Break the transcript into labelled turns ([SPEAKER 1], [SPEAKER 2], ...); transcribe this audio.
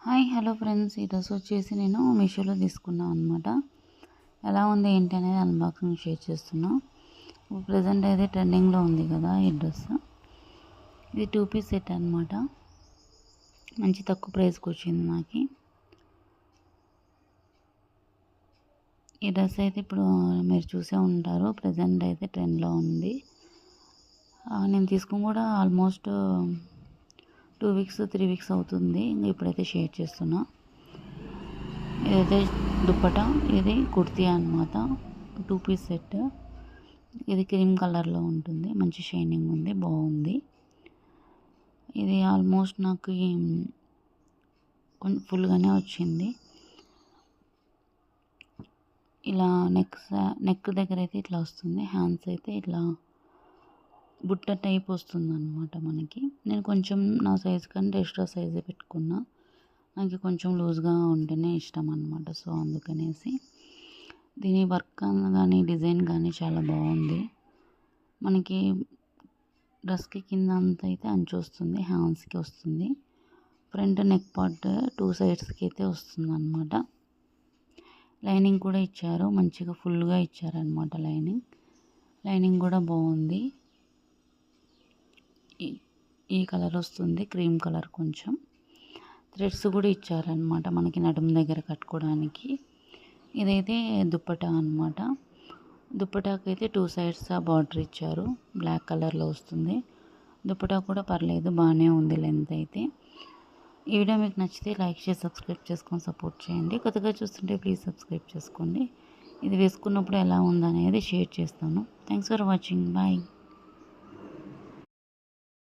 [SPEAKER 1] Hi hello friends, ఈ dress వచ్చేసి నేను మీషోలో తీసుకున్నాను అనమాట. ఎలా ఉంది ఏంటి అనేది అన్బాక్సింగ్ షేర్ చేస్తున్నా. ఇప్పుడు ప్రజెంట్ అయితే ట్రెండింగ్లో ఉంది కదా ఈ డ్రెస్. ఇది 2 పీస్ సెట్ అనమాట. మంచి తక్కువ ప్రైస్కి వచ్చింది నాకు. ఈ డ్రెస్ అయితే ఇప్పుడు మీరు చూసే ఉంటారు, ప్రజెంట్ అయితే ట్రెండ్లో ఉంది. నేను తీసుకుని కూడా ఆల్మోస్ట్ 2 వీక్స్ 3 వీక్స్ అవుతుంది. ఇప్పుడైతే షేర్ చేస్తున్నా. ఇదైతే దుప్పటా, ఇది కుర్తీ అనమాట. 2 పీస్ సెట్. ఇది క్రీమ్ కలర్లో ఉంటుంది, మంచి షైనింగ్ ఉంది, బాగుంది. ఇది ఆల్మోస్ట్ నాకు ఫుల్గానే వచ్చింది. ఇలా నెక్ దగ్గర అయితే ఇట్లా వస్తుంది, హ్యాండ్స్ అయితే ఇట్లా బుట్ట టైప్ వస్తుంది అనమాట మనకి. నేను కొంచెం నా సైజ్ కంటే ఎక్స్ట్రా సైజే పెట్టుకున్నా. నాకు కొంచెం లూజ్గా ఉంటేనే ఇష్టం అనమాట. సో అందుకనేసి దీని వర్క్ కానీ డిజైన్ కానీ చాలా బాగుంది. మనకి డ్రెస్కి కింద అంతా అయితే అంచు వస్తుంది, హ్యాండ్స్కి వస్తుంది. ఫ్రంట్ నెక్ పార్ట్ 2 సైడ్స్కి అయితే వస్తుంది అనమాట. లైనింగ్ కూడా ఇచ్చారు, మంచిగా ఫుల్గా ఇచ్చారనమాట. లైనింగ్ కూడా బాగుంది. ఈ కలర్ వస్తుంది, క్రీమ్ కలర్. కొంచెం థ్రెడ్స్ కూడా ఇచ్చారనమాట మనకి నడుము దగ్గర కట్టుకోవడానికి. ఇదైతే దుప్పటా అనమాట. దుప్పటాకైతే 2 సైడ్స్ బార్డర్ ఇచ్చారు, బ్లాక్ కలర్లో వస్తుంది. దుప్పటా కూడా పర్లేదు, బాగానే ఉంది లెంత్ అయితే. ఈ వీడియో మీకు నచ్చితే లైక్ చేసి సబ్స్క్రైబ్ చేసుకొని సపోర్ట్ చేయండి. కొత్తగా చూస్తుంటే ప్లీజ్ సబ్స్క్రైబ్ చేసుకోండి. ఇది వేసుకున్నప్పుడు ఎలా ఉందనేది షేర్ చేస్తాను. Thanks for watching. బాయ్.